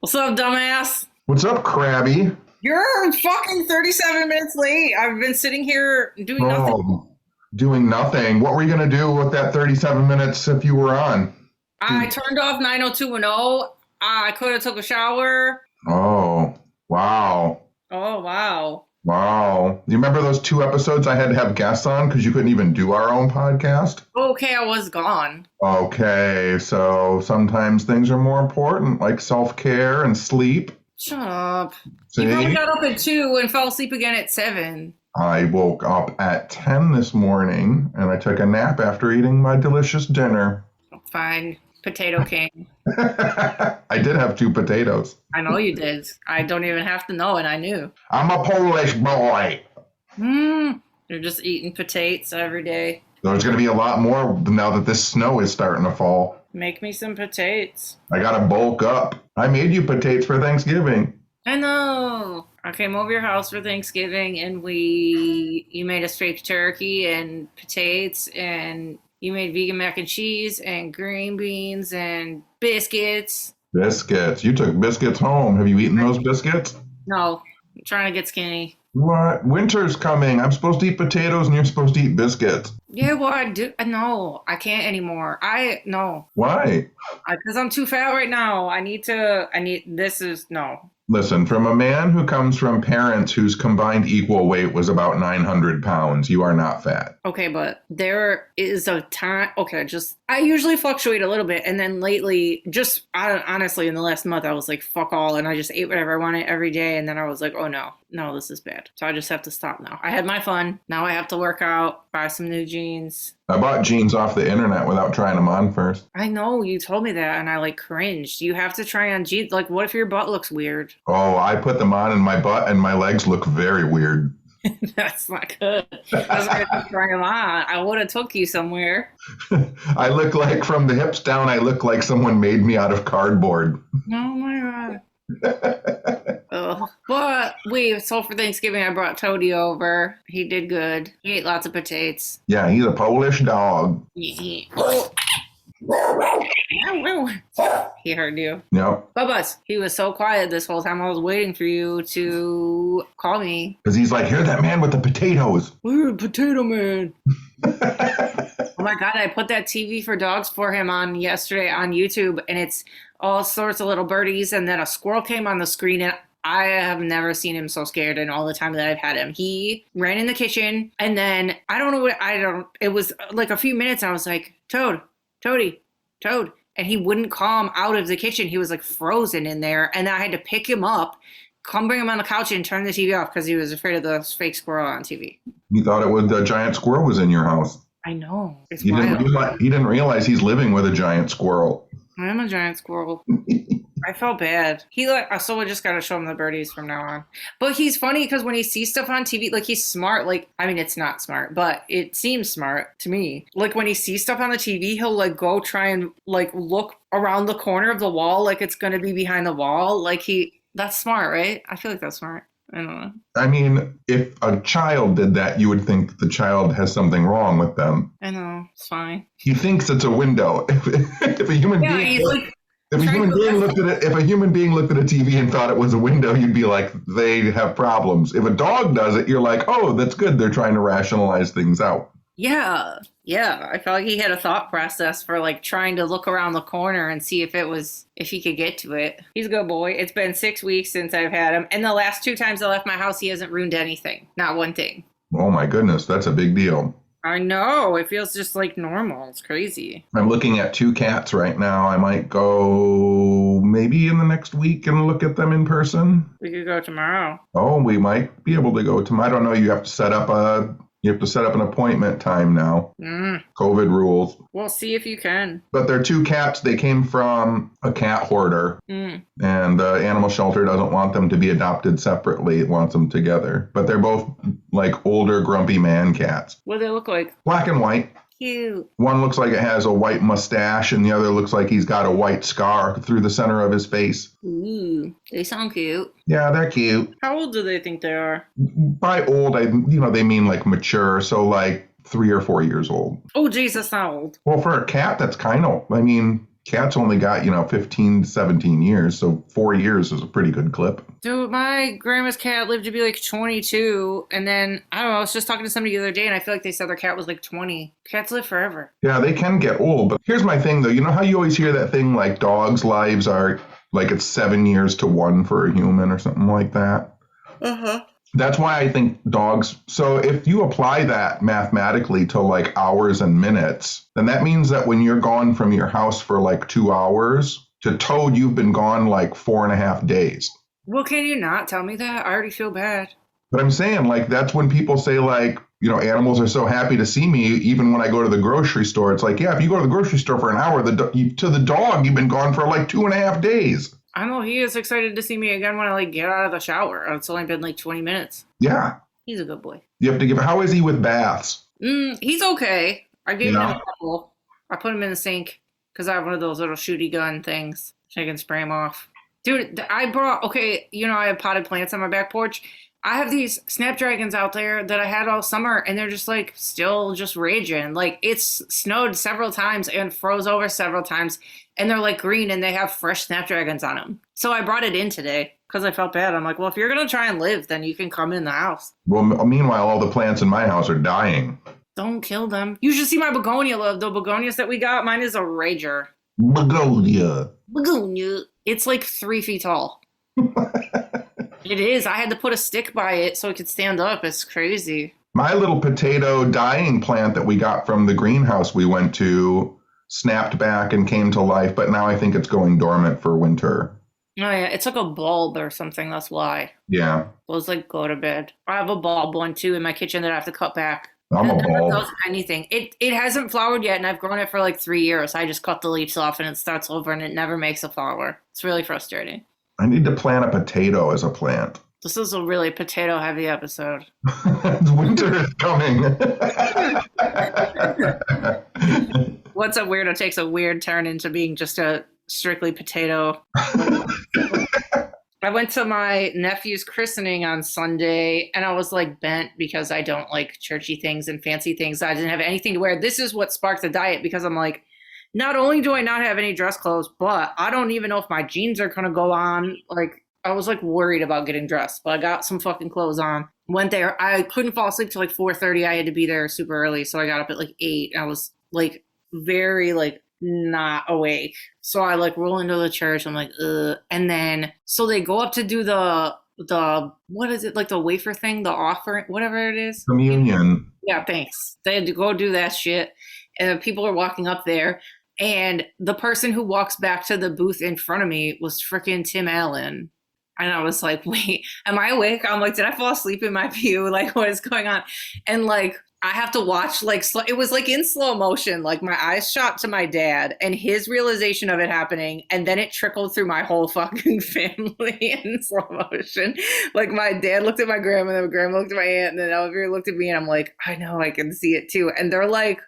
What's up, dumbass? What's up, Krabby? You're fucking 37 minutes late. I've been sitting here doing nothing. Oh, doing nothing. What were you going to do with that 37 minutes if you were on? I turned off 90210. I could have took a shower. Oh, wow. Oh, wow. Wow. You remember those 2 episodes I had to have guests on because you couldn't even do our own podcast? Okay, I was gone. Okay, so sometimes things are more important, like self-care and sleep. Shut up. See? You probably got up at 2 and fell asleep again at 7. I woke up at 10 this morning and I took a nap after eating my delicious dinner. Fine. Potato King. I did have 2 potatoes. I know you did. I don't even have to know, and I knew. I'm a Polish boy. You're just eating potatoes every day. There's going to be a lot more now that this snow is starting to fall. Make me some potatoes. I got to bulk up. I made you potatoes for Thanksgiving. I know. I came over your house for Thanksgiving, and you made us fake turkey and potatoes, and you made vegan mac and cheese and green beans and biscuits. Biscuits. You took biscuits home. Have you eaten those biscuits? No, I'm trying to get skinny. What? Winter's coming. I'm supposed to eat potatoes and you're supposed to eat biscuits. Yeah, well, I do. No, I can't anymore. No. Why? Because I'm too fat right now. No. Listen, from a man who comes from parents whose combined equal weight was about 900 pounds, you are not fat. Okay, but there is a time. Okay, I usually fluctuate a little bit. And then lately, honestly, in the last month, I was like, fuck all. And I just ate whatever I wanted every day. And then I was like, oh no, this is bad. So I just have to stop now. I had my fun. Now I have to work out, buy some new jeans. I bought jeans off the internet without trying them on first. I know, you told me that, and I cringed. You have to try on jeans. What if your butt looks weird? Oh, I put them on and my butt and my legs look very weird. That's not good. I was going to try them on. I would have took you somewhere. I look like from the hips down, I look like someone made me out of cardboard. Oh my God. But so for Thanksgiving, I brought Toady over. He did good. He ate lots of potatoes. Yeah, he's a Polish dog. He heard you. Yep. Bubba's. He was so quiet this whole time. I was waiting for you to call me. Because he's like, here's that man with the potatoes. We're a potato man. Oh my God, I put that TV for dogs for him on yesterday on YouTube, and it's all sorts of little birdies, and then a squirrel came on the screen, and I have never seen him so scared in all the time that I've had him. He ran in the kitchen, and then it was like a few minutes, and I was like, Toady, and he wouldn't come out of the kitchen. He was like frozen in there, and I had to pick him up, come bring him on the couch, and turn the TV off because he was afraid of the fake squirrel on TV. He thought the giant squirrel was in your house. I know. He didn't realize he's living with a giant squirrel. I am a giant squirrel. I felt bad. So I just got to show him the birdies from now on. But he's funny because when he sees stuff on TV, he's smart. It's not smart, but it seems smart to me. When he sees stuff on the TV, he'll go try and look around the corner of the wall like it's going to be behind the wall. That's smart, right? I feel like that's smart. I don't know. I mean, if a child did that, you would think the child has something wrong with them. I know. It's fine. He thinks it's a window. If a human being looked at a TV and thought it was a window, you'd be like, they have problems. If a dog does it, you're like, oh, that's good. They're trying to rationalize things out. Yeah. I felt like he had a thought process for trying to look around the corner and see if he could get to it. He's a good boy. It's been 6 weeks since I've had him. And the last 2 times I left my house, he hasn't ruined anything. Not one thing. Oh my goodness. That's a big deal. I know. It feels just normal. It's crazy. I'm looking at 2 cats right now. I might go maybe in the next week and look at them in person. We could go tomorrow. Oh, we might be able to go tomorrow. I don't know. You have to set up an appointment time now. COVID rules. We'll see if you can. But they're 2 cats. They came from a cat hoarder. And the animal shelter doesn't want them to be adopted separately. It wants them together. But they're both older, grumpy man cats. What do they look like? Black and white. Cute. One looks like it has a white mustache, and the other looks like he's got a white scar through the center of his face. Ooh, they sound cute. Yeah, they're cute. How old do they think they are? By old, they mean mature, so 3 or 4 years old. Oh, geez, that's not old. Well, for a cat, that's kind of, Cats only got, 15, 17 years, so 4 years is a pretty good clip. Dude, my grandma's cat lived to be like 22, and then, I don't know, I was just talking to somebody the other day, and I feel like they said their cat was like 20. Cats live forever. Yeah, they can get old, but here's my thing, though. You know how you always hear that thing, like, dogs' lives are, like, it's 7 years to 1 for a human or something like that? Uh-huh. That's why I think dogs, so if you apply that mathematically to like hours and minutes, then that means that when you're gone from your house for like 2 hours, to Toad, you've been gone like 4.5 days. Well, can you not tell me that? I already feel bad. But I'm saying, like, that's when people say, like, animals are so happy to see me, even when I go to the grocery store. It's like, yeah, if you go to the grocery store for an hour, to the dog, you've been gone for like 2.5 days. I know he is excited to see me again when I like get out of the shower. It's only been like 20 minutes. Yeah. He's a good boy. You have to give. How is he with baths? He's okay. I gave him a couple. I put him in the sink because I have one of those little shooty gun things so I can spray him off. Dude, I have potted plants on my back porch. I have these snapdragons out there that I had all summer, and they're just like still just raging. Like, it's snowed several times and froze over several times, and they're like green and they have fresh snapdragons on them. So I brought it in today because I felt bad. I'm like, well, if you're going to try and live, then you can come in the house. Well, meanwhile, all the plants in my house are dying. Don't kill them. You should see my begonia, love. The begonias that we got, mine is a rager. Begonia. It's like 3 feet tall. It is. I had to put a stick by it so it could stand up. It's crazy. My little potato dying plant that we got from the greenhouse we went to snapped back and came to life, but now I think it's going dormant for winter. Oh, yeah. It's like a bulb or something. That's why. Yeah. Those like go to bed. I have a bulb one too in my kitchen that I have to cut back. I'm a bulb. It does anything. It hasn't flowered yet, and I've grown it for like 3 years. I just cut the leaves off and it starts over and it never makes a flower. It's really frustrating. I need to plant a potato as a plant. This is a really potato-heavy episode. Winter is coming. What's up, weirdo takes a weird turn into being just a strictly potato. I went to my nephew's christening on Sunday, and I was like bent because I don't like churchy things and fancy things. I didn't have anything to wear. This is what sparked the diet, because I'm like, not only do I not have any dress clothes, but I don't even know if my jeans are going to go on. Like, I was like worried about getting dressed, but I got some fucking clothes on. Went there. I couldn't fall asleep till like 4:30. I had to be there super early. So I got up at like 8. I was like very like not awake. So I like roll into the church. I'm like, ugh. And then, so they go up to do the, what is it? Like the wafer thing, the offering, whatever it is. Communion. Yeah, thanks. They had to go do that shit. And people are walking up there. And the person who walks back to the booth in front of me was freaking Tim Allen. And I was like, wait, am I awake? I'm like, did I fall asleep in my pew? Like, what is going on? And like, I have to watch, like, it was like in slow motion. Like, my eyes shot to my dad and his realization of it happening. And then it trickled through my whole fucking family in slow motion. Like, my dad looked at my grandma, and then my grandma looked at my aunt, and then Elvira looked at me, and I'm like, I know, I can see it too. And they're like,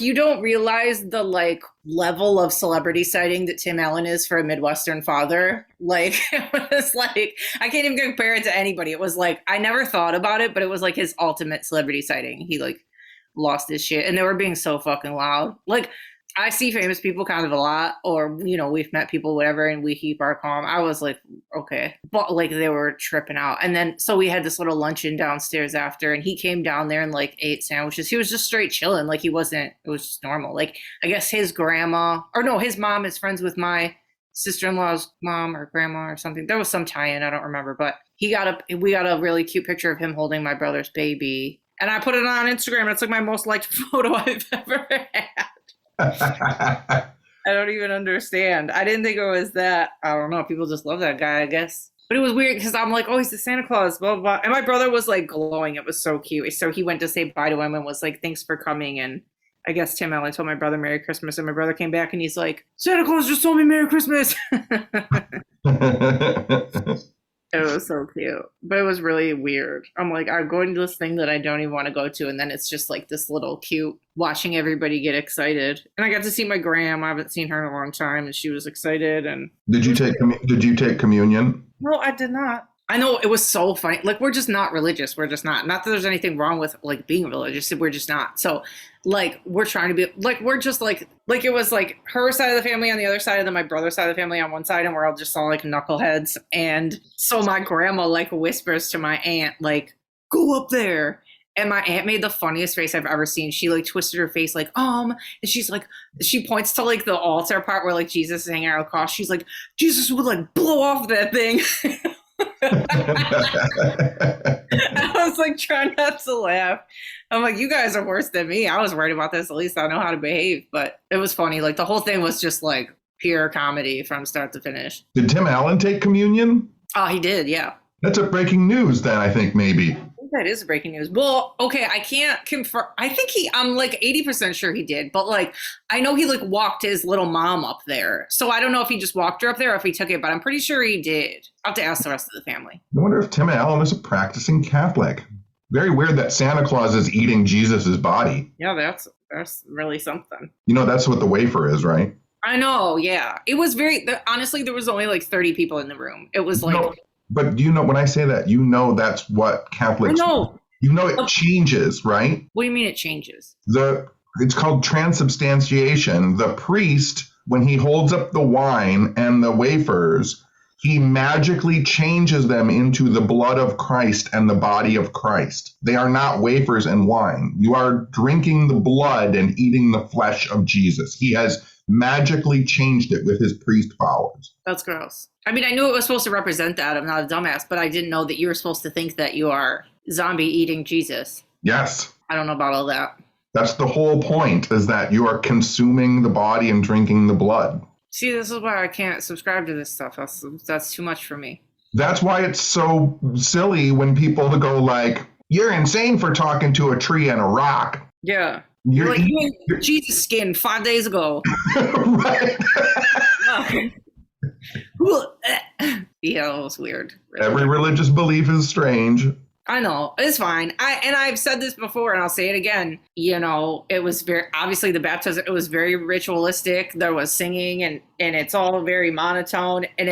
you don't realize the like level of celebrity sighting that Tim Allen is for a Midwestern father. Like, it was like, I can't even compare it to anybody. It was like, I never thought about it, but it was like his ultimate celebrity sighting. He like lost his shit, and they were being so fucking loud. Like, I see famous people kind of a lot, or, you know, we've met people, whatever, and we keep our calm. I was like, okay. But like, they were tripping out. And then, so we had this little luncheon downstairs after, and he came down there and like ate sandwiches. He was just straight chilling. Like, it was just normal. Like, I guess his mom is friends with my sister-in-law's mom or grandma or something. There was some tie-in, I don't remember, but we got a really cute picture of him holding my brother's baby. And I put it on Instagram. It's like my most liked photo I've ever had. I don't even understand. I didn't think it was that. I don't know. People just love that guy, I guess. But it was weird because I'm like, oh, he's the Santa Claus, blah, blah, blah. And my brother was like glowing. It was so cute. So he went to say bye to him and was like, thanks for coming. And I guess Tim Allen told my brother Merry Christmas. And my brother came back and he's like, Santa Claus just told me Merry Christmas. It was so cute, but it was really weird. I'm like, I'm going to this thing that I don't even want to go to, and then it's just like this little cute, watching everybody get excited. And I got to see my gram. I haven't seen her in a long time, and she was excited. And did you take communion? No, I did not. I know, it was so funny. Like, we're just not religious. We're just not. Not that there's anything wrong with like being religious. We're just not. So like, we're trying to be like, we're just like it was like her side of the family on the other side, and then my brother's side of the family on one side, and we're all just all like knuckleheads. And so my grandma like whispers to my aunt, like, go up there. And my aunt made the funniest face I've ever seen. She like twisted her face like, and she's like, she points to like the altar part where like Jesus is hanging out of the cross. She's like, Jesus would like blow off that thing. I was like trying not to laugh. I'm like, you guys are worse than me. I was worried about this. At least I know how to behave. But it was funny. Like, the whole thing was just like pure comedy from start to finish. Did Tim Allen take communion? Oh, he did. Yeah. That's a breaking news then, I think, maybe. That is breaking news. Well, okay, I can't confirm. I think I'm like 80% sure he did, but like, I know he like walked his little mom up there. So I don't know if he just walked her up there or if he took it, but I'm pretty sure he did. I'll have to ask the rest of the family. I wonder if Tim Allen is a practicing Catholic. Very weird that Santa Claus is eating Jesus's body. Yeah, that's really something. You know, that's what the wafer is, right? I know, yeah. It was honestly, there was only like 30 people in the room. It was like... No. But you know, when I say that, you know that's what Catholics do. You know it changes, right? What do you mean it changes? It's called transubstantiation. The priest, when he holds up the wine and the wafers, he magically changes them into the blood of Christ and the body of Christ. They are not wafers and wine. You are drinking the blood and eating the flesh of Jesus. He has magically changed it with his priest powers. That's gross. I mean, I knew it was supposed to represent that. I'm not a dumbass, but I didn't know that you were supposed to think that you are zombie eating Jesus. Yes. I don't know about all that. That's the whole point, is that you are consuming the body and drinking the blood. See, this is why I can't subscribe to this stuff. That's too much for me. That's why it's so silly when people go like, you're insane for talking to a tree and a rock. Yeah. You're like, you ate Jesus skin 5 days ago. Right. Yeah, it was weird. Really. Every religious belief is strange. I know. It's fine. I've said this before and I'll say it again. You know, it was very, obviously the baptism, it was very ritualistic. There was singing and it's all very monotone. And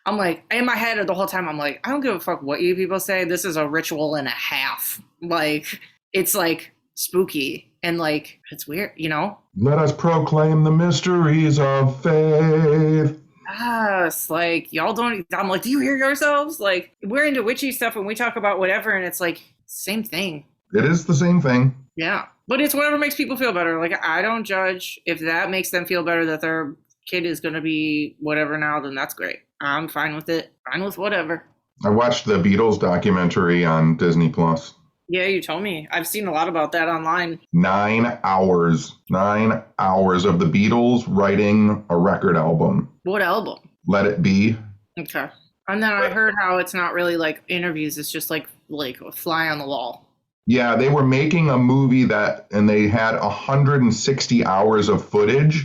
I'm like, in my head the whole time, I'm like, I don't give a fuck what you people say. This is a ritual and a half. Like, it's like spooky and like, it's weird, you know? Let us proclaim the mysteries of faith. Yes, like, y'all don't, I'm like, do you hear yourselves? Like, we're into witchy stuff and we talk about whatever and it's like, same thing. It is the same thing. Yeah, but it's whatever makes people feel better. Like, I don't judge. If that makes them feel better that their kid is going to be whatever now, then that's great. I'm fine with it. Fine with whatever. I watched the Beatles documentary on Disney Plus. Yeah, you told me. I've seen a lot about that online. 9 hours. 9 hours of the Beatles writing a record album. What album? Let It Be. Okay. And then I heard how it's not really like interviews. It's just like a fly on the wall. Yeah, they were making a movie and they had 160 hours of footage.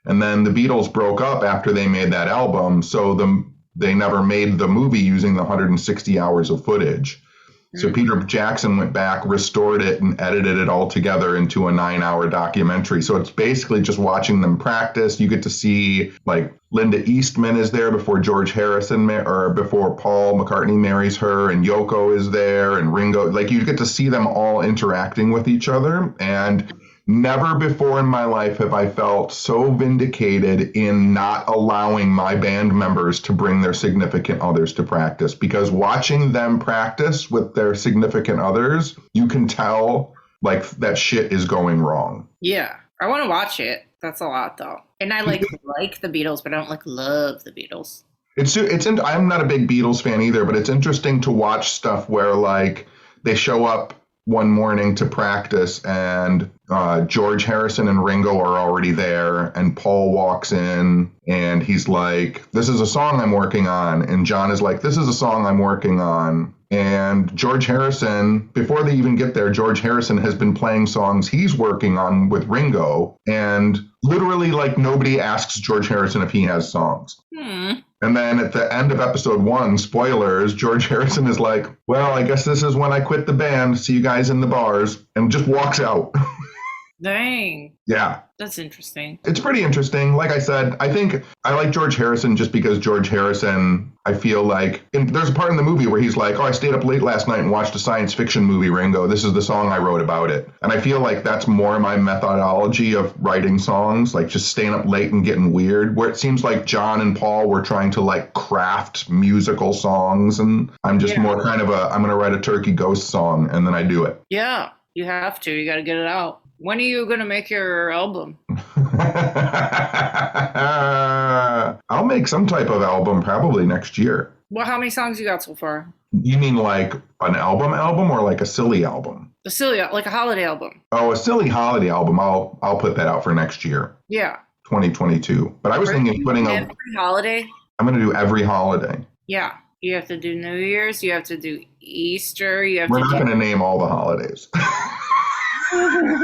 And then the Beatles broke up after they made that album. So they never made the movie using the 160 hours of footage. So Peter Jackson went back, restored it, and edited it all together into a 9-hour documentary. So it's basically just watching them practice. You get to see, like, Linda Eastman is there before George Harrison or before Paul McCartney marries her, and Yoko is there, and Ringo. Like, you get to see them all interacting with each other. And never before in my life have I felt so vindicated in not allowing my band members to bring their significant others to practice, because watching them practice with their significant others, you can tell like that shit is going wrong. Yeah, I want to watch it. That's a lot though. And I like the Beatles, but I don't like love the Beatles. I'm not a big Beatles fan either, but it's interesting to watch stuff where like they show up one morning to practice and George Harrison and Ringo are already there, and Paul walks in and he's like, this is a song I'm working on. And John is like, this is a song I'm working on. And George Harrison, before they even get there, George Harrison has been playing songs he's working on with Ringo. And literally, like, nobody asks George Harrison if he has songs. And then at the end of episode 1, spoilers, George Harrison is like, well, I guess this is when I quit the band. See you guys in the bars. And just walks out. Dang. Yeah. That's interesting. It's pretty interesting. Like I said, I think I like George Harrison just because George Harrison, I feel like, there's a part in the movie where he's like, oh, I stayed up late last night and watched a science fiction movie, Ringo. This is the song I wrote about it. And I feel like that's more my methodology of writing songs, like just staying up late and getting weird, where it seems like John and Paul were trying to like craft musical songs. And I'm just more kind of I'm going to write a Turkey Ghost song and then I do it. Yeah, you have to. You got to get it out. When are you going to make your album? I'll make some type of album probably next year. Well, how many songs you got so far? You mean like an album or like a silly album? A silly, like a holiday album. Oh, a silly holiday album. I'll put that out for next year. Yeah. 2022. But I was thinking of putting every holiday. I'm going to do every holiday. Yeah. You have to do New Year's. You have to do Easter. We're not going to name all the holidays. I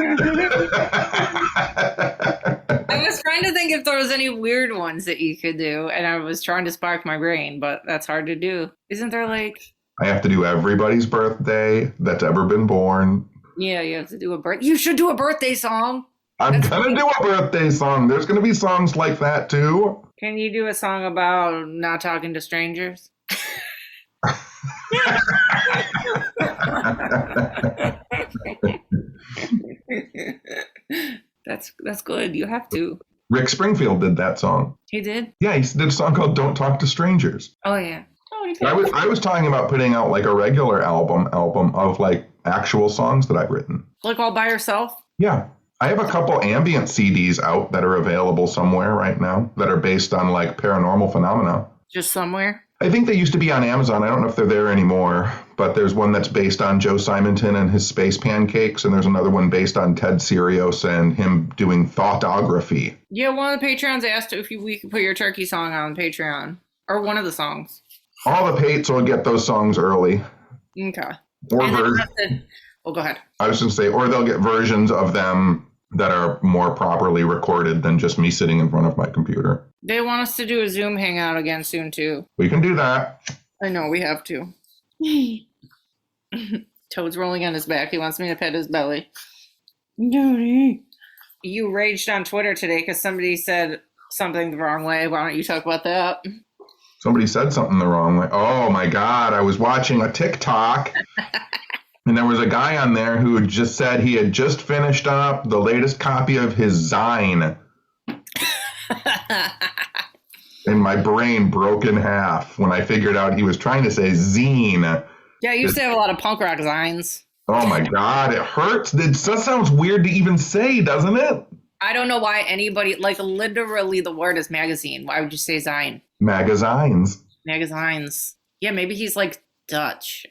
was trying to think if there was any weird ones that you could do, and I was trying to spark my brain, but that's hard to do. Isn't there like... I have to do everybody's birthday that's ever been born. Yeah, you have to do You should do a birthday song. I'm going to do a birthday song. There's going to be songs like that, too. Can you do a song about not talking to strangers? That's good. You have to. Rick Springfield did that song. He did? Yeah, he did a song called Don't Talk to Strangers. Oh, yeah. I was talking about putting out like a regular album of like actual songs that I've written. Like all by yourself? Yeah. I have a couple ambient CDs out that are available somewhere right now that are based on like paranormal phenomena. Just somewhere? I think they used to be on Amazon. I don't know if they're there anymore, but there's one that's based on Joe Simonton and his space pancakes, and there's another one based on Ted Sirios and him doing thoughtography. Yeah, one of the Patreons asked if we could put your turkey song on Patreon, or one of the songs. All the Pates will get those songs early. Okay. Or go ahead. I was going to say, or they'll get versions of them that are more properly recorded than just me sitting in front of my computer. They want us to do a Zoom hangout again soon, too. We can do that. I know, we have to. Toad's rolling on his back. He wants me to pet his belly. Daddy. You raged on Twitter today because somebody said something the wrong way. Why don't you talk about that? Somebody said something the wrong way. Oh, my God. I was watching a TikTok. And there was a guy on there who had just said he had just finished up the latest copy of his Zine. And my brain broke in half when I figured out he was trying to say zine. Yeah, you used to have a lot of punk rock Zines. Oh, my God. It hurts. It just sounds weird to even say, doesn't it? I don't know why anybody, like literally the word is magazine. Why would you say Zine? Magazines. Magazines. Yeah, maybe he's like Dutch.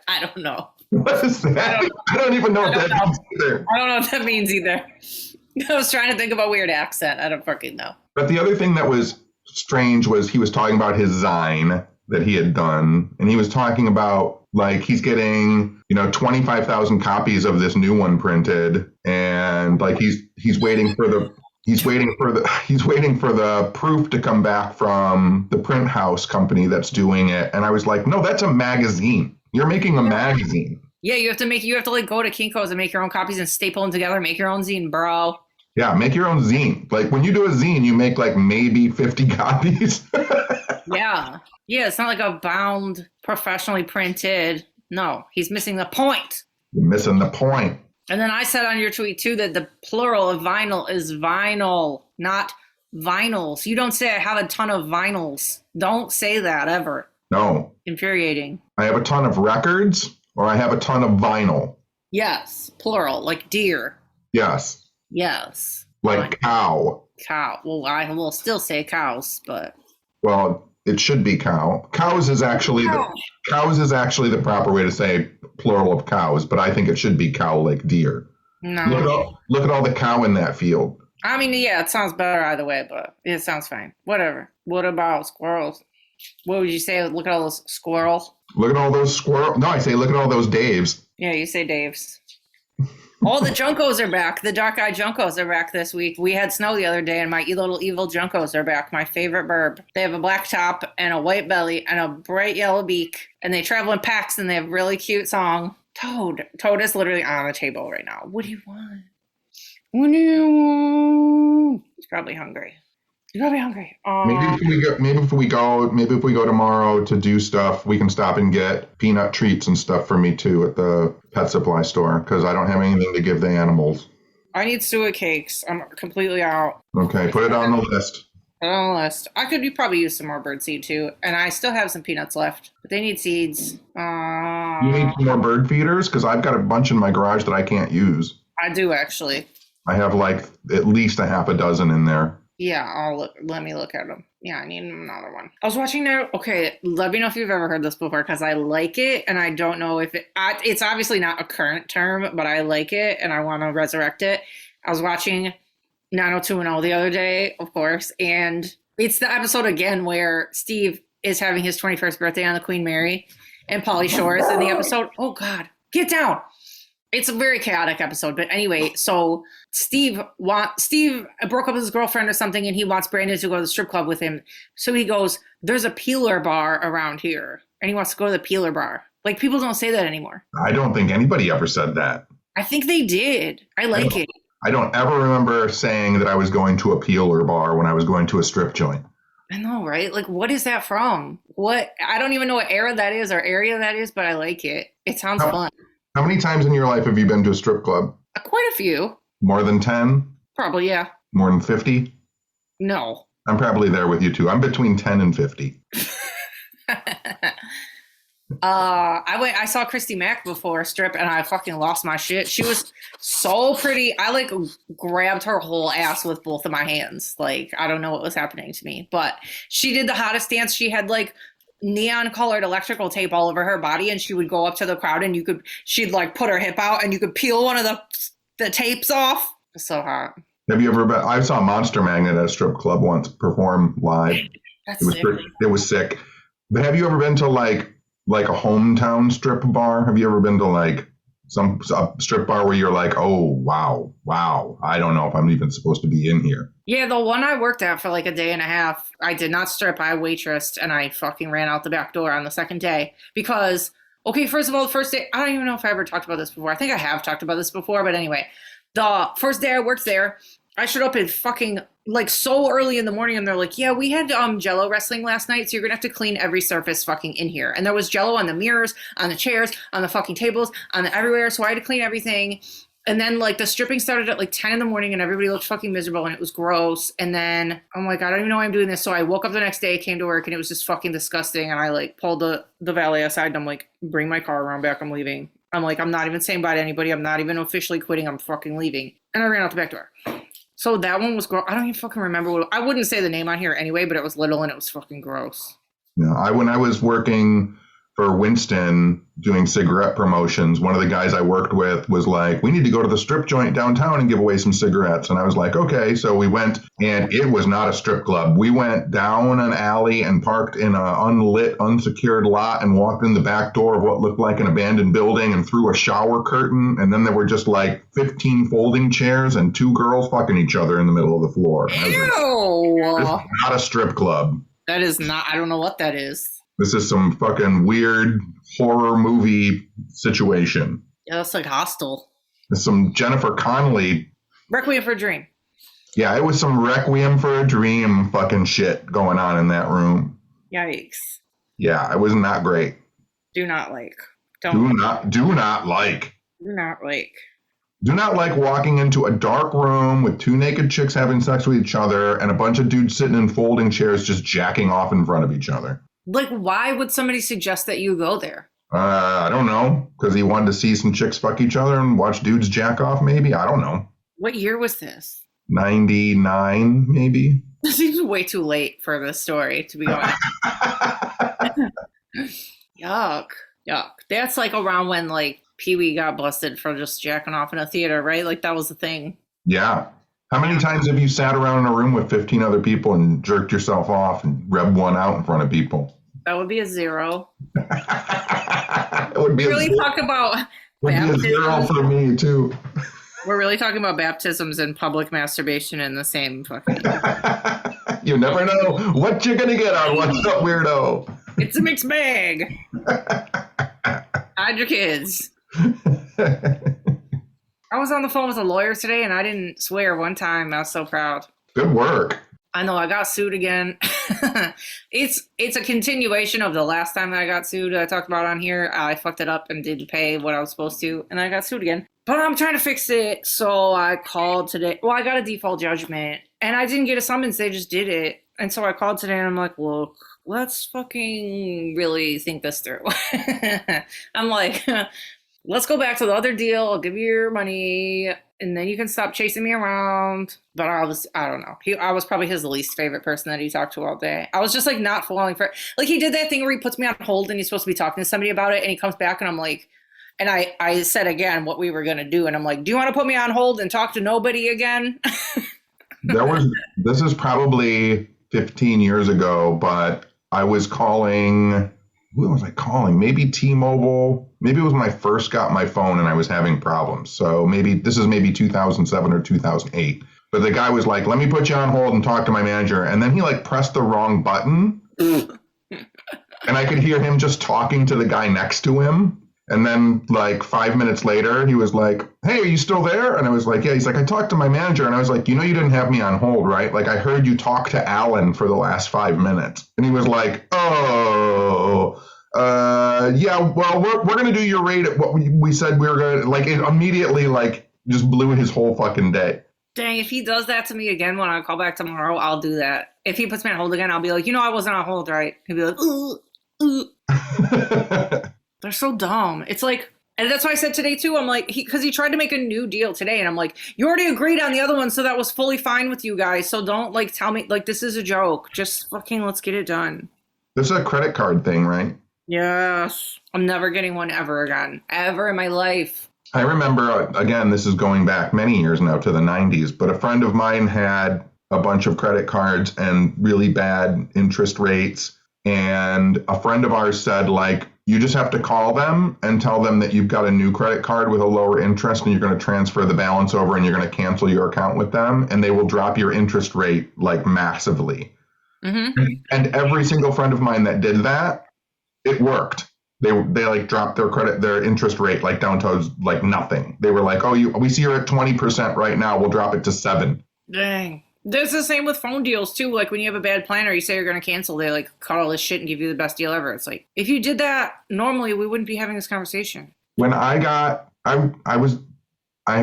I don't know. What is that? I don't even know what that means either. I don't know what that means either. I was trying to think of a weird accent. I don't fucking know. But the other thing that was strange was he was talking about his Zine that he had done. And he was talking about like he's getting, 25,000 copies of this new one printed. And like he's waiting for the proof to come back from the print house company that's doing it. And I was like, no, that's a magazine. You're making a magazine. Yeah, you have to like go to Kinko's and make your own copies and staple them together, make your own zine, bro. Yeah, make your own zine. Like when you do a zine, you make like maybe 50 copies. Yeah. Yeah, it's not like a bound, professionally printed. No, he's missing the point. You're missing the point. And then I said on your tweet too that the plural of vinyl is vinyl, not vinyls. You don't say I have a ton of vinyls. Don't say that ever. No. Infuriating. I have a ton of records or I have a ton of vinyl. Yes, plural, like deer. Yes. Yes. Like cow. Cow. Well, I will still say cows, but. Well, it should be cow. Cows is actually the proper way to say plural of cows, but I think it should be cow like deer. No. Look at all the cow in that field. I mean, yeah, it sounds better either way, but it sounds fine. Whatever. What about squirrels? What would you say? Look at all those squirrels. Look at all those squirrels. No, I say look at all those Daves. Yeah, you say Daves. All the Junkos are back. The dark-eyed Junkos are back this week. We had snow the other day, and my little evil Junkos are back. My favorite birb. They have a black top and a white belly and a bright yellow beak, and they travel in packs, and they have a really cute song. Toad is literally on the table right now. What do you want? He's probably hungry. He's probably hungry. Maybe if we go tomorrow to do stuff, we can stop and get peanut treats and stuff for me too at the pet supply store because I don't have anything to give the animals. I need suet cakes. I'm completely out. Okay, put it on the list. Put it on the list. I could probably use some more birdseed too, and I still have some peanuts left, but they need seeds. You need some more bird feeders because I've got a bunch in my garage that I can't use. I do actually. I have like at least a half a dozen in there. Yeah, let me look at them. Yeah, I need another one. I was watching there. Okay, let me know if you've ever heard this before because I like it, and I don't know if it's obviously not a current term, but I like it, and I want to resurrect it. I was watching 90210 the other day, of course, and it's the episode again where Steve is having his 21st birthday on the Queen Mary, and Pauly Shore is in the episode. Oh, God, get down. It's a very chaotic episode, but anyway, so Steve broke up with his girlfriend or something, and he wants Brandon to go to the strip club with him. So he goes, there's a peeler bar around here, and he wants to go to the peeler bar. Like, people don't say that anymore. I don't think anybody ever said that. I think they did. I like it. I don't ever remember saying that I was going to a peeler bar when I was going to a strip joint. I know, right? Like, what is that from? I don't even know what era that is or area that is, but I like it. It sounds fun. How many times in your life have you been to a strip club? Quite a few. More than 10? Probably, yeah. More than 50? No. I'm probably there with you too. I'm between 10 and 50. I saw Christy Mack before a strip and I fucking lost my shit. She was so pretty. I like grabbed her whole ass with both of my hands. Like, I don't know what was happening to me, but she did the hottest dance. She had like neon colored electrical tape all over her body, and she would go up to the crowd and she'd like put her hip out and you could peel one of the tapes off. It was so hot. Have you ever been? I saw Monster Magnet at a strip club once perform live. It was sick. But have you ever been to like a hometown strip bar? Have you ever been to like some strip bar where you're like, oh, wow, I don't know if I'm even supposed to be in here? Yeah, the one I worked at for like a day and a half, I did not strip. I waitressed, and I fucking ran out the back door on the second day because, okay, first of all, the first day, I don't even know if I ever talked about this before. I think I have talked about this before, but anyway, the first day I worked there, I showed up at fucking like so early in the morning, and they're like, yeah, we had Jello wrestling last night, so you're gonna have to clean every surface fucking in here. And there was Jello on the mirrors, on the chairs, on the fucking tables, on the everywhere. So I had to clean everything. And then like the stripping started at like 10 in the morning, and everybody looked fucking miserable, and it was gross. And then I'm like, I don't even know why I'm doing this. So I woke up the next day, came to work, and it was just fucking disgusting. And I like pulled the valet aside, and I'm like, bring my car around back. I'm leaving. I'm like, I'm not even saying bye to anybody. I'm not even officially quitting. I'm fucking leaving. And I ran out the back door. So that one was gross. I don't even fucking remember I wouldn't say the name on here anyway, but it was little and it was fucking gross. Yeah, when I was working for Winston doing cigarette promotions, one of the guys I worked with was like, we need to go to the strip joint downtown and give away some cigarettes. And I was like, okay. So we went, and it was not a strip club. We went down an alley and parked in an unlit, unsecured lot and walked in the back door of what looked like an abandoned building and through a shower curtain. And then there were just like 15 folding chairs and two girls fucking each other in the middle of the floor. Ew! It's not a strip club. That is not, I don't know what that is. This is some fucking weird horror movie situation. Yeah, that's like Hostel. It's some Jennifer Connelly. Requiem for a Dream. Yeah, it was some Requiem for a Dream fucking shit going on in that room. Yikes. Yeah, it was not great. Do not like. Do not like walking into a dark room with two naked chicks having sex with each other and a bunch of dudes sitting in folding chairs just jacking off in front of each other. Like, why would somebody suggest that you go there? I don't know. Because he wanted to see some chicks fuck each other and watch dudes jack off, maybe? I don't know. What year was this? 99, maybe? This seems way too late for this story, to be honest. Yuck. That's like around when, like, Pee-wee got busted for just jacking off in a theater, right? Like, that was the thing. Yeah. How many times have you sat around in a room with 15 other people and jerked yourself off and rubbed one out in front of people? That would be a 0. It would be really talk about baptisms. Be a 0 for me too. We're really talking about baptisms and public masturbation in the same fucking. You never know what you're gonna get on What's Up, Weirdo. It's a mixed bag. Hide your kids. I was on the phone with a lawyer today and I didn't swear one time. I was so proud. Good work. I know I got sued again. It's a continuation of the last time that I got sued. I talked about on here. I fucked it up and didn't pay what I was supposed to, and I got sued again. But I'm trying to fix it, so I called today. Well, I got a default judgment, and I didn't get a summons. They just did it. And so I called today, and I'm like, look, let's fucking really think this through. I'm like, let's go back to the other deal. I'll give you your money, and then you can stop chasing me around. But I don't know. I was probably his least favorite person that he talked to all day. I was just like not falling for it. Like he did that thing where he puts me on hold and he's supposed to be talking to somebody about it, and he comes back and I'm like, and I said again what we were going to do. And I'm like, do you want to put me on hold and talk to nobody again? This is probably 15 years ago, but I was calling, who was I calling? Maybe T-Mobile. Maybe it was when I first got my phone and I was having problems. So this is maybe 2007 or 2008. But the guy was like, let me put you on hold and talk to my manager. And then he like pressed the wrong button. And I could hear him just talking to the guy next to him. And then like 5 minutes later, he was like, hey, are you still there? And I was like, yeah. He's like, I talked to my manager. And I was like, you didn't have me on hold, right? Like I heard you talk to Alan for the last 5 minutes. And he was like, oh, yeah, well, we're going to do your rate at what we said we were going to, like it immediately like just blew his whole fucking day. Dang, if he does that to me again when I call back tomorrow, I'll do that. If he puts me on hold again, I'll be like, I wasn't on hold, right? He'll be like, ooh. They're so dumb. It's like, and that's why I said today too, I'm like, because he tried to make a new deal today, and I'm like, you already agreed on the other one, so that was fully fine with you guys. So don't like tell me like this is a joke. Just fucking let's get it done. This is a credit card thing, right? Yes. I'm never getting one ever again. Ever in my life. I remember, again, this is going back many years now to the 90s, but a friend of mine had a bunch of credit cards and really bad interest rates. And a friend of ours said, like, you just have to call them and tell them that you've got a new credit card with a lower interest and you're going to transfer the balance over and you're going to cancel your account with them and they will drop your interest rate like massively. Mm-hmm. And every single friend of mine that did that, it worked. They like dropped their interest rate like down to like nothing. They were like, oh, we see you're at 20% right now. We'll drop it to 7%. Dang. There's the same with phone deals too. Like when you have a bad plan or you say you're going to cancel, they like cut all this shit and give you the best deal ever. It's like, if you did that normally, we wouldn't be having this conversation. When I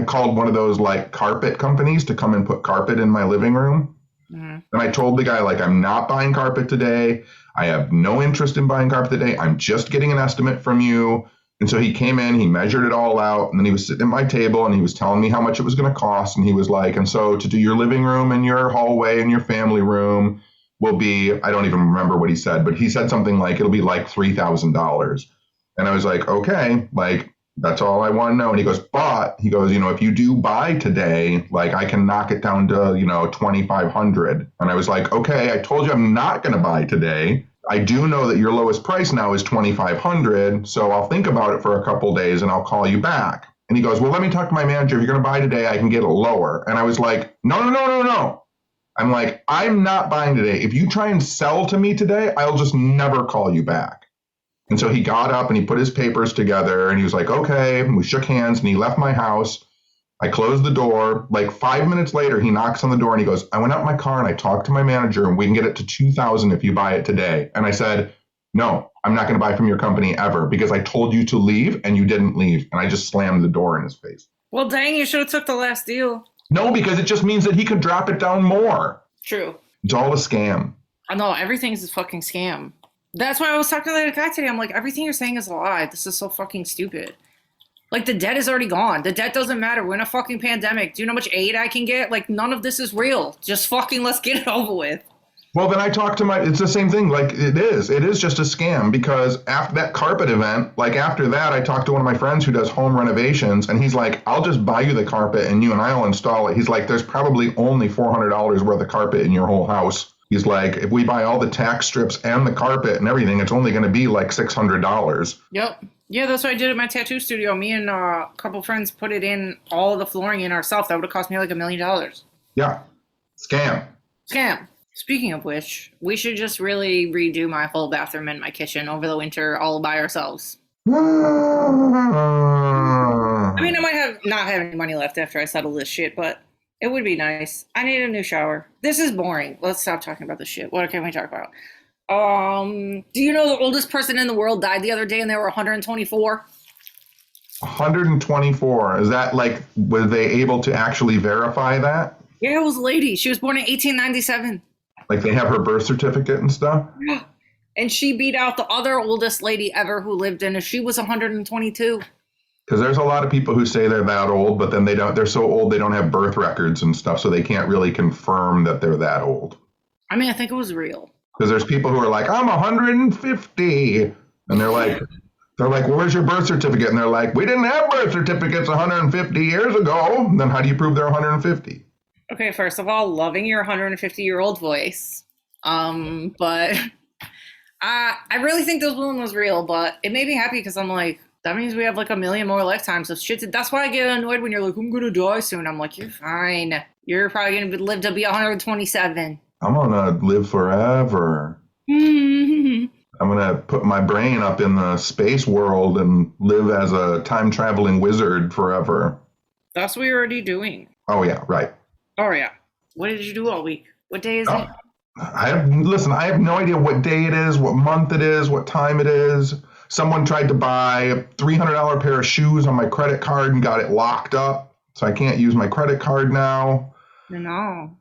called one of those like carpet companies to come and put carpet in my living room. Mm-hmm. And I told the guy, like, I'm not buying carpet today. I have no interest in buying carpet today. I'm just getting an estimate from you. And so he came in, he measured it all out, and then he was sitting at my table and he was telling me how much it was going to cost. And he was like, and so to do your living room and your hallway and your family room will be, I don't even remember what he said, but he said something like, it'll be like $3,000. And I was like, okay, like, that's all I want to know. And he goes, if you do buy today, like I can knock it down to, $2,500. And I was like, okay, I told you I'm not going to buy today. I do know that your lowest price now is $2,500. So I'll think about it for a couple days and I'll call you back. And he goes, well, let me talk to my manager. If you're going to buy today, I can get it lower. And I was like, no. I'm like, I'm not buying today. If you try and sell to me today, I'll just never call you back. And so he got up and he put his papers together and he was like, okay. And we shook hands and he left my house. I closed the door. Like 5 minutes later, he knocks on the door and he goes, I went out in my car and I talked to my manager and we can get it to $2,000 if you buy it today. And I said, no, I'm not going to buy from your company ever because I told you to leave and you didn't leave. And I just slammed the door in his face. Well, dang, you should have took the last deal. No, because it just means that he could drop it down more. True. It's all a scam. I know, everything's a fucking scam. That's why I was talking to that guy today. I'm like, everything you're saying is a lie. This is so fucking stupid. Like, the debt is already gone. The debt doesn't matter. We're in a fucking pandemic. Do you know how much aid I can get? Like, none of this is real. Just fucking let's get it over with. Well, then I talked to it's the same thing. Like, it is just a scam because after that carpet event, like after that, I talked to one of my friends who does home renovations and he's like, I'll just buy you the carpet and you and I will install it. He's like, there's probably only $400 worth of carpet in your whole house. He's like, if we buy all the tack strips and the carpet and everything, it's only going to be like $600. Yep. Yeah, that's what I did at my tattoo studio. Me and a couple friends put it in, all the flooring in ourselves. That would have cost me like $1 million. Yeah. Scam. Speaking of which, we should just really redo my whole bathroom and my kitchen over the winter all by ourselves. I mean, not have any money left after I settle this shit, but it would be nice. I need a new shower. This is boring. Let's stop talking about this shit. What can we talk about? Do you know the oldest person in the world died the other day and they were 124? 124. Is that like, were they able to actually verify that? Yeah, it was a lady. She was born in 1897. Like they have her birth certificate and stuff? Yeah. And she beat out the other oldest lady ever who lived in it. She was 122. Because there's a lot of people who say they're that old, but then they're so old they don't have birth records and stuff, so they can't really confirm that they're that old. I mean, I think it was real. Because there's people who are like, I'm 150. And they're like, where's your birth certificate? And they're like, we didn't have birth certificates 150 years ago. And then how do you prove they're 150? Okay, first of all, loving your 150-year-old voice. But I really think this woman was real, but it made me happy because I'm like, that means we have like a million more lifetimes of shit. That's why I get annoyed when you're like, I'm going to die soon. I'm like, you're fine. You're probably going to live to be 127. I'm going to live forever. I'm going to put my brain up in the space world and live as a time-traveling wizard forever. That's what you're already doing. Oh, yeah, right. Oh, yeah. What did you do all week? What day is it? I have no idea what day it is, what month it is, what time it is. Someone tried to buy a $300 pair of shoes on my credit card and got it locked up, so I can't use my credit card now. No.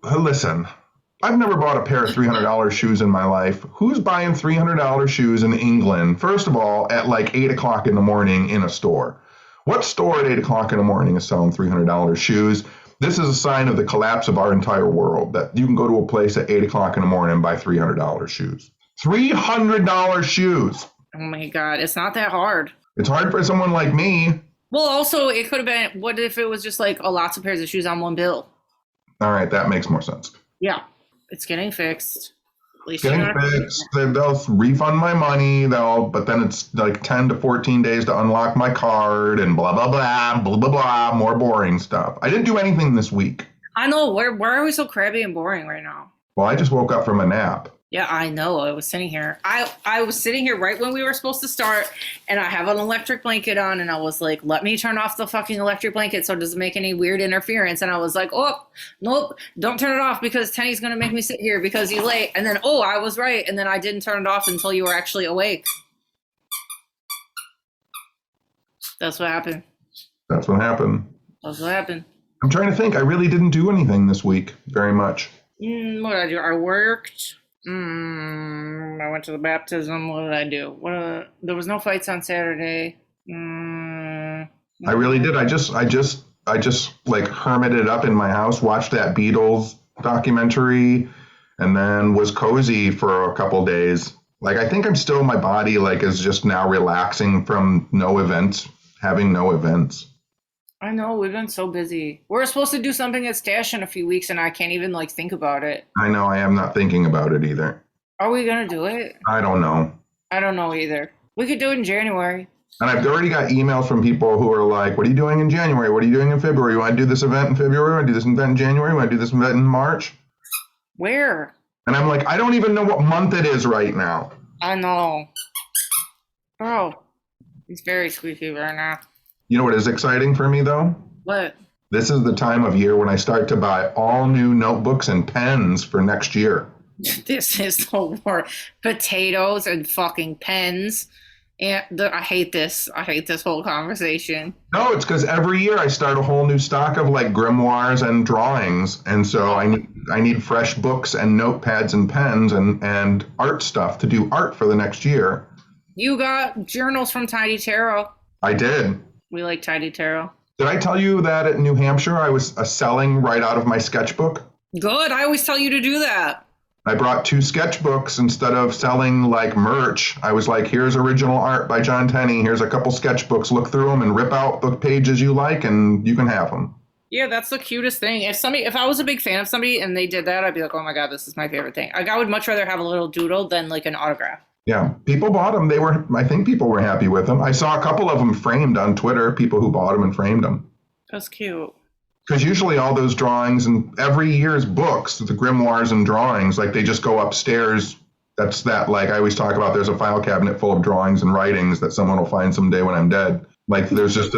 Listen, I've never bought a pair of $300 shoes in my life. Who's buying $300 shoes in England, first of all, at like 8 o'clock in the morning in a store? What store at 8 o'clock in the morning is selling $300 shoes? This is a sign of the collapse of our entire world, that you can go to a place at 8 o'clock in the morning and buy $300 shoes. $300 shoes! Oh my God, it's not that hard. It's hard for someone like me. Well, also, it could have been, what if it was just like lots of pairs of shoes on one bill? All right, that makes more sense. Yeah, it's getting fixed. Getting fixed. They'll refund my money, but then it's like 10 to 14 days to unlock my card and blah, blah, blah, blah, blah, blah, more boring stuff. I didn't do anything this week. I know. Why are we so crabby and boring right now? Well, I just woke up from a nap. Yeah, I know. I was sitting here. I was sitting here right when we were supposed to start, and I have an electric blanket on, and I was like, let me turn off the fucking electric blanket so it doesn't make any weird interference. And I was like, oh, nope, don't turn it off because Tenney's going to make me sit here because he's late. And then, oh, I was right. And then I didn't turn it off until you were actually awake. That's what happened. That's what happened. That's what happened. I'm trying to think. I really didn't do anything this week very much. What did I do? I worked. I went to the baptism. What did I do? There was no fights on Saturday. I really did. I just like hermited up in my house, watched that Beatles documentary, and then was cozy for a couple days. Like, I think my body like is just now relaxing from having no events. I know, we've been so busy. We're supposed to do something at Stash in a few weeks, and I can't even, like, think about it. I know, I am not thinking about it either. Are we going to do it? I don't know. I don't know either. We could do it in January. And I've already got emails from people who are like, what are you doing in January? What are you doing in February? You want to do this event in February? You want to do this event in January? You want to do this event in March? Where? And I'm like, I don't even know what month it is right now. I know. Bro, it's very squeaky right now. You know what is exciting for me, though? What? This is the time of year when I start to buy all new notebooks and pens for next year. This is the worst. Potatoes and fucking pens. And I hate this. I hate this whole conversation. No, it's because every year I start a whole new stock of like grimoires and drawings. And so I need fresh books and notepads and pens and art stuff to do art for the next year. You got journals from Tidy Tarot. I did. We like Tidy Tarot. Did I tell you that at New Hampshire I was selling right out of my sketchbook? Good. I always tell you to do that. I brought 2 sketchbooks instead of selling like merch. I was like, here's original art by John Tenney. Here's a couple sketchbooks. Look through them and rip out the pages you like and you can have them. Yeah, that's the cutest thing. If I was a big fan of somebody and they did that, I'd be like, oh my God, this is my favorite thing. Like, I would much rather have a little doodle than like an autograph. Yeah, people bought them. I think people were happy with them. I saw a couple of them framed on Twitter, people who bought them and framed them. That's cute. Because usually all those drawings and every year's books, the grimoires and drawings, like they just go upstairs. Like I always talk about, there's a file cabinet full of drawings and writings that someone will find someday when I'm dead. Like they're just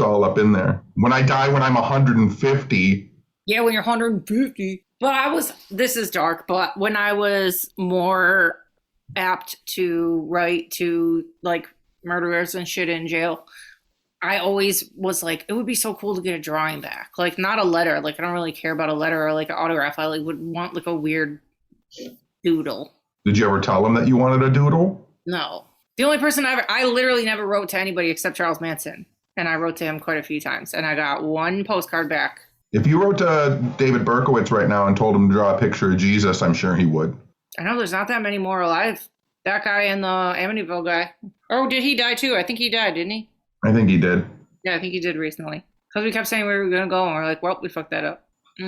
all up in there. When I die when I'm 150. Yeah, when you're 150. But this is dark, but when I was more apt to write to like murderers and shit in jail, I always was like, it would be so cool to get a drawing back. Like not a letter. Like I don't really care about a letter or like an autograph. I like would want like a weird doodle. Did you ever tell them that you wanted a doodle? No. The only person I literally never wrote to anybody except Charles Manson. And I wrote to him quite a few times. And I got one postcard back. If you wrote to David Berkowitz right now and told him to draw a picture of Jesus, I'm sure he would. I know there's not that many more alive. That guy and the Amityville guy. Oh, did he die too? I think he died, didn't he? I think he did. Yeah, I think he did recently. Because we kept saying we were going to go and we're like, well, we fucked that up. We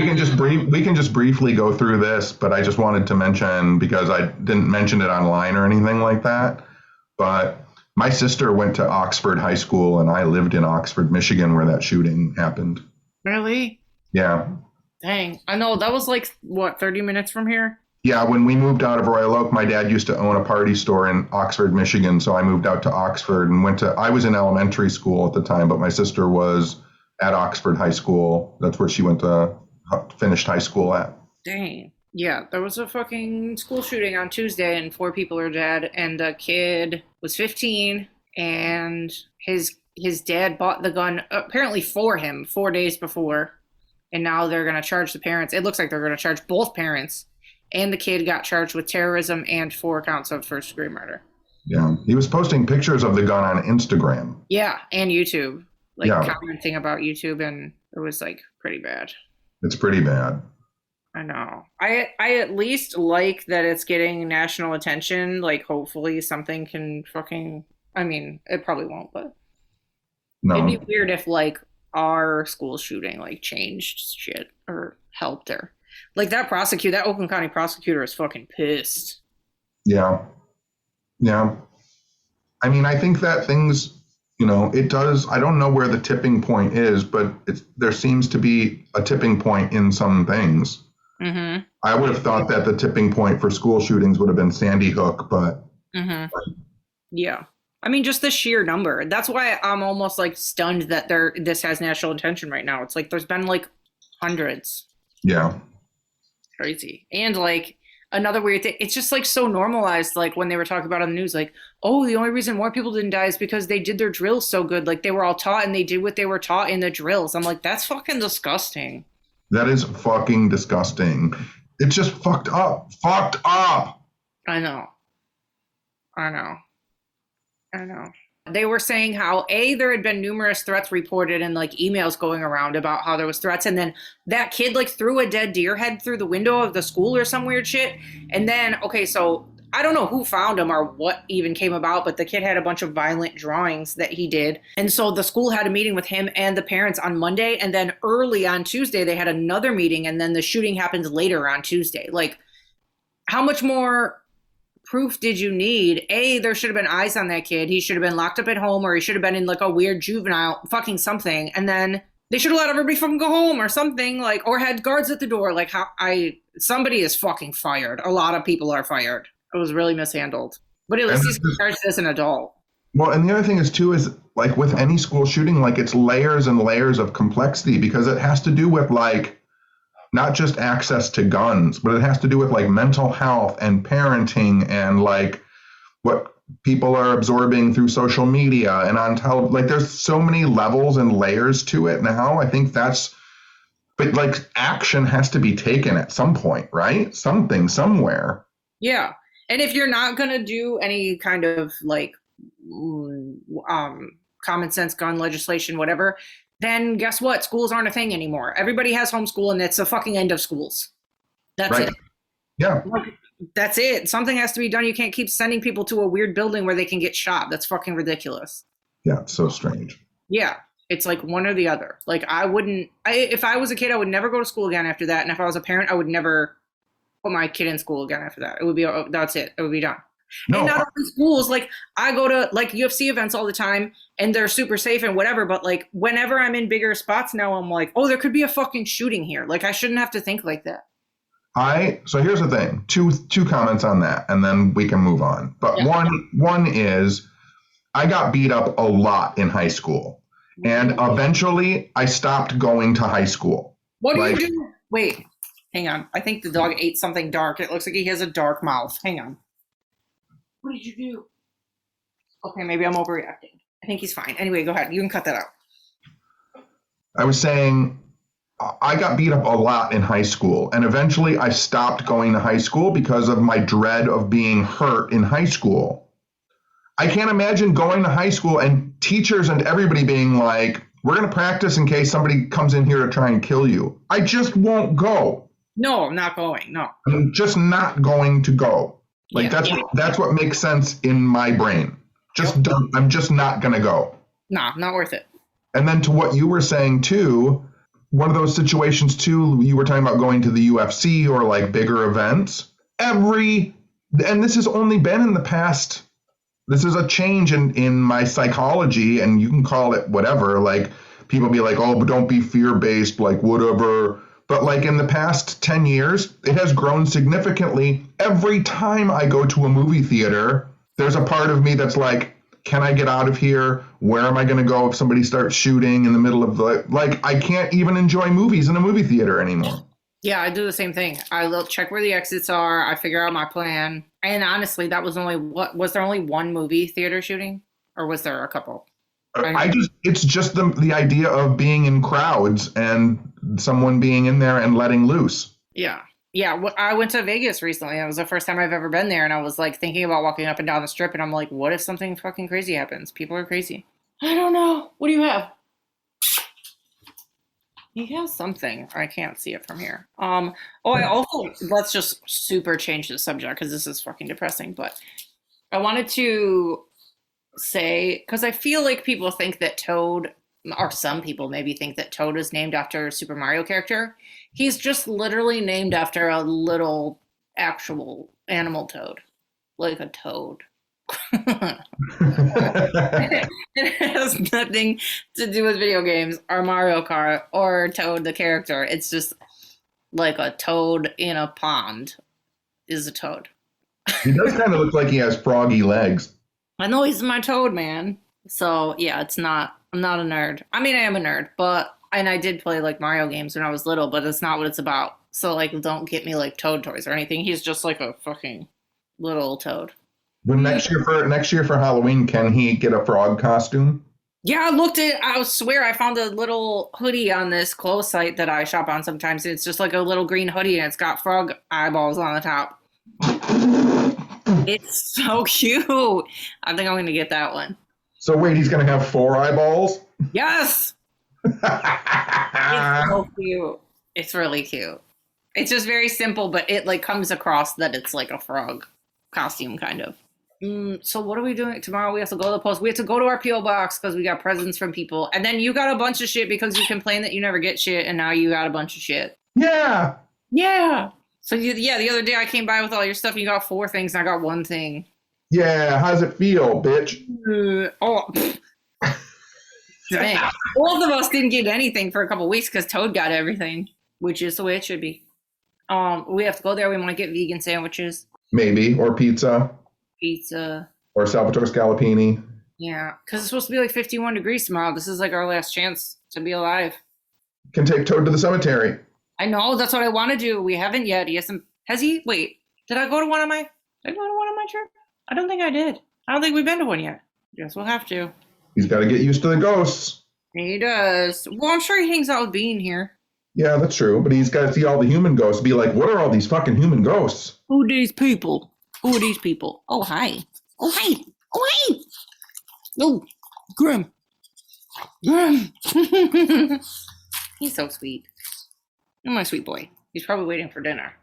can just briefly go through this, but I just wanted to mention, because I didn't mention it online or anything like that, but my sister went to Oxford High School and I lived in Oxford, Michigan, where that shooting happened. Really? Yeah. Dang. I know, that was like, what, 30 minutes from here? Yeah, when we moved out of Royal Oak, my dad used to own a party store in Oxford, Michigan, so I moved out to Oxford and I was in elementary school at the time, but my sister was at Oxford High School. That's where she went to finished high school at. Dang. Yeah, there was a fucking school shooting on Tuesday and 4 people are dead. And the kid was 15 and his dad bought the gun apparently for him 4 days before. And now they're going to charge the parents. It looks like they're going to charge both parents. And the kid got charged with terrorism and 4 counts of first-degree murder. Yeah, he was posting pictures of the gun on Instagram. Yeah, and YouTube. Commenting about YouTube, and it was like pretty bad. It's pretty bad. I know. I at least like that it's getting national attention. Like hopefully something can fucking, I mean, it probably won't, but no. It'd be weird if like our school shooting like changed shit or helped her. Like that Oakland County prosecutor is fucking pissed. Yeah. Yeah. I mean, I think that things, it does. I don't know where the tipping point is, but there seems to be a tipping point in some things. Mm-hmm. I would have thought that the tipping point for school shootings would have been Sandy Hook, but. Mm-hmm. Yeah. I mean, just the sheer number. That's why I'm almost like stunned that this has national attention right now. It's like there's been like hundreds. Yeah. Crazy. And like another weird thing, it's just like so normalized, like when they were talking about it on the news, like, oh, the only reason more people didn't die is because they did their drills so good. Like they were all taught and they did what they were taught in the drills. I'm like, that's fucking disgusting. That is fucking disgusting. It's just fucked up. Fucked up. I know. They were saying how there had been numerous threats reported and like emails going around about how there was threats. And then that kid like threw a dead deer head through the window of the school or some weird shit. And then, okay, so I don't know who found him or what even came about, but the kid had a bunch of violent drawings that he did. And so the school had a meeting with him and the parents on Monday. And then early on Tuesday, they had another meeting. And then the shooting happened later on Tuesday. Like, how much more proof did you need? There should have been eyes on that kid. He should have been locked up at home, or he should have been in like a weird juvenile fucking something. And then they should have let everybody fucking go home or something, like, or had guards at the door. Like somebody is fucking fired. A lot of people are fired. It was really mishandled. But at least he's charged as an adult. Well, and the other thing is too, is like with any school shooting, like it's layers and layers of complexity, because it has to do with like, not just access to guns, but it has to do with like mental health and parenting and like what people are absorbing through social media and on like there's so many levels and layers to it now. I think but like action has to be taken at some point, right? Something, somewhere. Yeah. And if you're not going to do any kind of like common sense gun legislation, whatever, then guess what? Schools aren't a thing anymore. Everybody has homeschool and it's the fucking end of schools. That's right. It. Yeah. Like, that's it. Something has to be done. You can't keep sending people to a weird building where they can get shot. That's fucking ridiculous. Yeah, it's so strange. Yeah. It's like one or the other. Like if I was a kid, I would never go to school again after that. And if I was a parent, I would never put my kid in school again after that. It would be, that's it. It would be done. No. And not only schools, like I go to like UFC events all the time and they're super safe and whatever. But like whenever I'm in bigger spots now, I'm like, oh, there could be a fucking shooting here. Like I shouldn't have to think like that. So here's the thing, two comments on that, and then we can move on. But yeah. One is I got beat up a lot in high school. And eventually I stopped going to high school. What do you do? Wait, hang on. I think the dog ate something dark. It looks like he has a dark mouth. Hang on. What did you do? Okay, maybe I'm overreacting. I think he's fine. Anyway, go ahead. You can cut that out. I was saying I got beat up a lot in high school, and eventually I stopped going to high school because of my dread of being hurt in high school. I can't imagine going to high school and teachers and everybody being like, we're going to practice in case somebody comes in here to try and kill you. I just won't go. No, I'm not going. No. I'm just not going to go. Like, that's what makes sense in my brain. I'm just not going to go. Nah, not worth it. And then to what you were saying too, one of those situations too, you were talking about going to the UFC or like bigger events. And this has only been in the past. This is a change in my psychology, and you can call it whatever. Like, people be like, oh, but don't be fear-based, like whatever. But like in the past 10 years, it has grown significantly. Every time I go to a movie theater, there's a part of me that's like, can I get out of here? Where am I going to go if somebody starts shooting in the middle of I can't even enjoy movies in a movie theater anymore. Yeah, I do the same thing. I check where the exits are. I figure out my plan. And honestly, that was was there only one movie theater shooting, or was there a couple? It's just the idea of being in crowds and someone being in there and letting loose. Yeah. Yeah, I went to Vegas recently. It was the first time I've ever been there, and I was like thinking about walking up and down the strip, and I'm like, what if something fucking crazy happens? People are crazy. I don't know. What do you have? He has something. I can't see it from here. Let's just super change the subject because this is fucking depressing. But I wanted to say, because I feel like people think that Toad, or some people maybe think that Toad is named after a Super Mario character. He's just literally named after a little actual animal toad, like a toad. It has nothing to do with video games or Mario Kart or Toad the character. It's just like a toad in a pond is a toad. He does kind of look like he has froggy legs. I know he's my toad, man. So yeah, I'm not a nerd. I mean, I am a nerd, and I did play like Mario games when I was little, but that's not what it's about. So like, don't get me like Toad toys or anything. He's just like a fucking little toad. When next year for Halloween, can he get a frog costume? Yeah, I swear I found a little hoodie on this clothes site that I shop on sometimes. It's just like a little green hoodie and it's got frog eyeballs on the top. It's so cute. I think I'm going to get that one. So wait, he's going to have 4 eyeballs? Yes. It's so cute. It's really cute. It's just very simple, but it like comes across that it's like a frog costume kind of. So what are we doing tomorrow? We have to go to the post. We have to go to our P.O. box because we got presents from people. And then you got a bunch of shit because you complain that you never get shit, and now you got a bunch of shit. Yeah. Yeah. So the other day I came by with all your stuff and you got 4 things and I got 1 thing. Yeah, how's it feel, bitch? Dang. Both of us didn't get anything for a couple weeks because Toad got everything, which is the way it should be. We have to go there. We might get vegan sandwiches. Maybe, or pizza. Or Salvatore Scalapini. Yeah, because it's supposed to be like 51 degrees tomorrow. This is like our last chance to be alive. Can take Toad to the cemetery. I know, that's what I want to do. We haven't yet. Has he? Wait, did I go to one of my trips? I don't think I did. I don't think we've been to one yet. Guess we'll have to. He's got to get used to the ghosts. He does. Well, I'm sure he hangs out with Bean here. Yeah, that's true. But he's got to see all the human ghosts. Be like, what are all these fucking human ghosts? Who are these people? Oh, hi. Oh, hi. Oh, hi. Oh, Grim. He's so sweet. Oh, my sweet boy. He's probably waiting for dinner.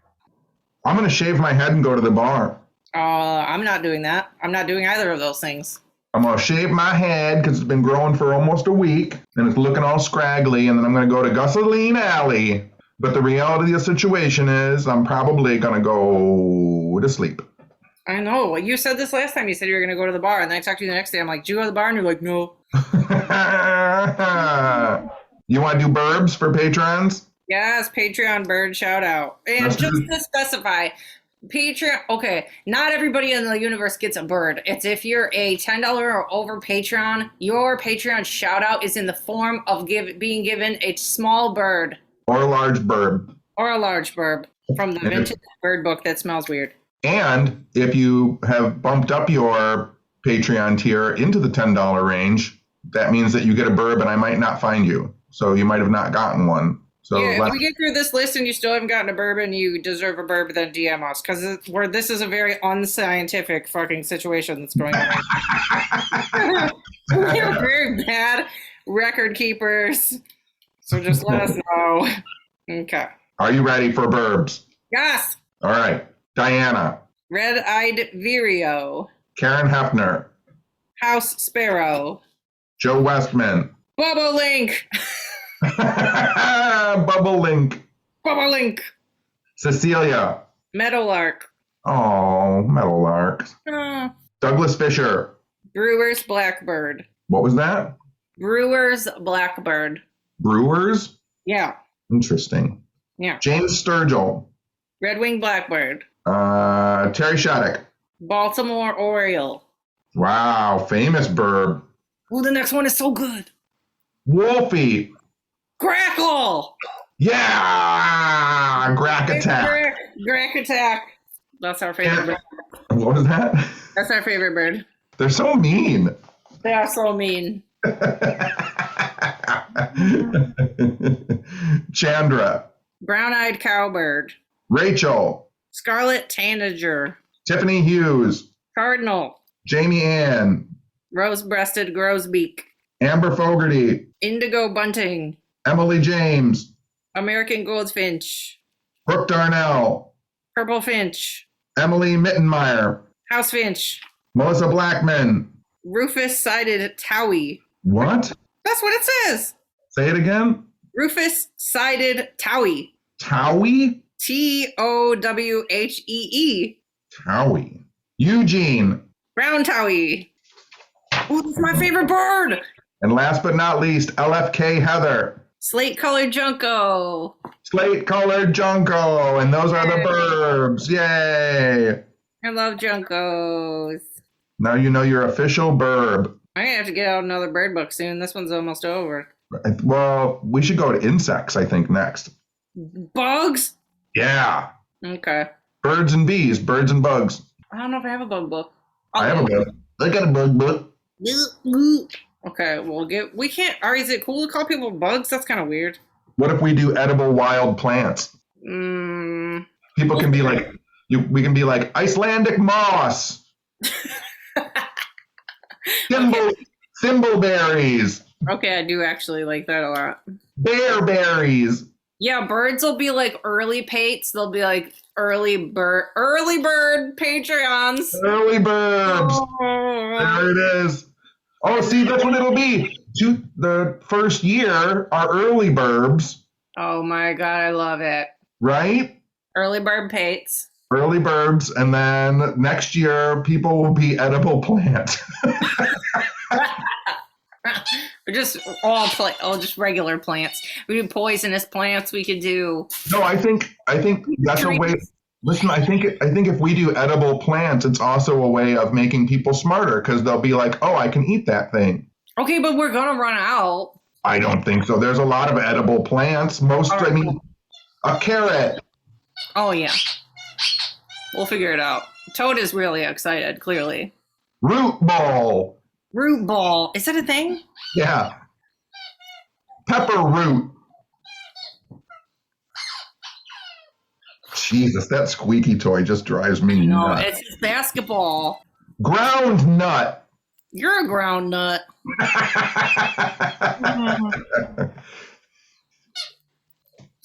I'm going to shave my head and go to the bar. I'm not doing that. I'm not doing either of those things. I'm going to shave my head because it's been growing for almost a week and it's looking all scraggly, and then I'm going to go to Gasoline Alley. But the reality of the situation is I'm probably going to go to sleep. I know. You said this last time. You said you were going to go to the bar, and then I talked to you the next day. I'm like, did you go to the bar? And you're like, no. You want to do birbs for patrons? Yes, Patreon bird shout out. And just to specify, Patreon. Okay, not everybody in the universe gets a bird. It's if you're a $10 or over Patreon, your Patreon shout out is in the form of being given a small bird or a large bird or a large bird from the vintage bird book that smells weird. And if you have bumped up your Patreon tier into the $10 range, that means that you get a burb and I might not find you. So you might have not gotten one. So yeah, if we get through this list and you still haven't gotten a bourbon, you deserve a bourbon, then DM us. Because this is a very unscientific fucking situation that's going on. We're very bad record keepers. So just let us know. Okay. Are you ready for burbs? Yes. All right. Diana. Red-eyed Vireo. Karen Hefner. House Sparrow. Joe Westman. Bobolink. Bubblelink. Bobolink. Cecilia. Meadowlark. Oh, Meadowlark. Douglas Fisher. Brewer's Blackbird. What was that? Brewer's Blackbird. Brewers? Yeah. Interesting. Yeah. James Sturgill. Red-winged Blackbird. Terry Shattuck. Baltimore Oriole. Wow, famous burb. Oh, the next one is so good. Wolfie. Grackle. Yeah, Grack Attack. Grack Attack. That's our favorite bird. What was that? That's our favorite bird. They're so mean. They are so mean. Chandra. Brown-eyed Cowbird. Rachel. Scarlet Tanager. Tiffany Hughes. Cardinal. Jamie Ann. Rose-breasted Grosbeak. Amber Fogarty. Indigo Bunting. Emily James. American Goldfinch. Brooke Darnell. Purple Finch. Emily Mittenmeyer. House Finch. Melissa Blackman. Rufous-sided Towie. What? That's what it says. Say it again. Rufous-sided Towie. Towie? Towhee. Towie. Eugene. Brown Towie. Oh, that's my favorite bird. And last but not least, LFK Heather. Slate-colored Junco. Slate-colored Junco. And those are the burbs. Yay. I love Juncos. Now you know your official burb. I'm going to have to get out another bird book soon. This one's almost over. Well, we should go to insects, I think, next. Bugs? Yeah. Okay. Birds and bees, birds and bugs. I don't know if I have a bug book. I have a bug. I got a bug book. Okay, we can't, is it cool to call people bugs? That's kind of weird. What if we do edible wild plants? People can be like, we can be like Icelandic moss. Thimbleberries. Okay, I do actually like that a lot. Bearberries. Yeah, birds will be like early pates. They'll be like early bird Patreons. Early burbs. There it is. Oh, see, that's what it'll be. The first year are early burbs. Oh my God, I love it. Right? Early bird pates. Early burbs, and then next year people will be edible plants. Just just regular plants. We do poisonous plants. We could do. No, I think that's a way. Listen, I think if we do edible plants, it's also a way of making people smarter because they'll be like, oh, I can eat that thing. Okay, but we're gonna run out. I don't think so. There's a lot of edible plants. I mean, a carrot. Oh yeah, we'll figure it out. Toad is really excited. Clearly. Root ball. Root ball. Is that a thing? Yeah. Pepper root. Jesus, that squeaky toy just drives me nuts. No, it's just basketball. Ground nut. You're a ground nut.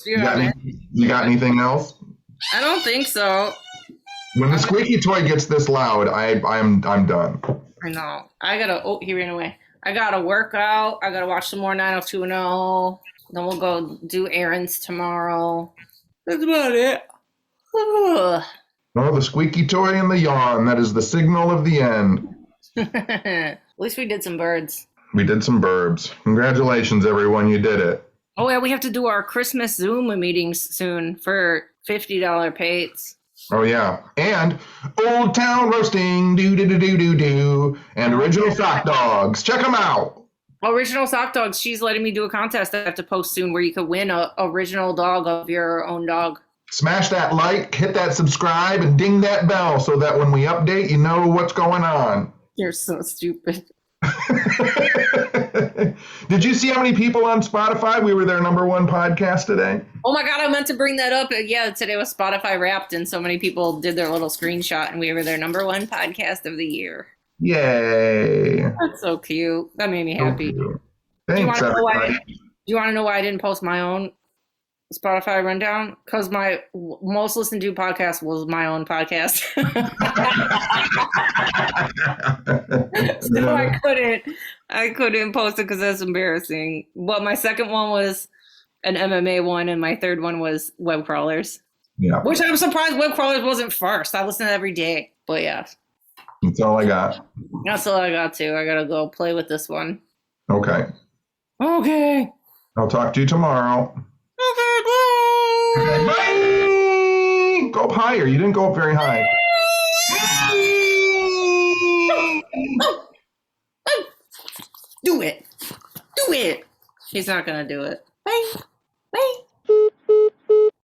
You got anything else? I don't think so. When the squeaky toy gets this loud, I'm done. I know. He ran away. I gotta work out. I gotta watch some more 90210. Then we'll go do errands tomorrow. That's about it. Oh, the squeaky toy and the yawn. That is the signal of the end. At least we did some birds. We did some burbs. Congratulations, everyone. You did it. Oh, yeah. We have to do our Christmas Zoom meetings soon for $50 pates. Oh, yeah. And Old Town Roasting, do. And Original Sock Dogs. Check them out. Original Sock Dogs. She's letting me do a contest I have to post soon where you could win a original dog of your own dog. Smash that like, hit that subscribe, and ding that bell so that when we update, you know what's going on. You're so stupid. Did you see how many people on Spotify? We were their #1 podcast today. Oh my God, I meant to bring that up. Yeah, today was Spotify Wrapped, and so many people did their little screenshot, and we were their #1 podcast of the year. Yay. That's so cute. That made me happy. Thanks, do you want to know why I didn't post my own Spotify rundown? Because my most listened to podcast was my own podcast. So I couldn't post it because that's embarrassing. But my second one was an MMA one, and my third one was web crawlers. Yeah. Which I'm surprised web crawlers wasn't first. I listen to it every day. But yeah. That's all I got. That's all I got to. I gotta go play with this one. Okay. Okay. I'll talk to you tomorrow. Okay, bye. Bye. Go up higher. You didn't go up very high. Do it. Do it. He's not gonna do it.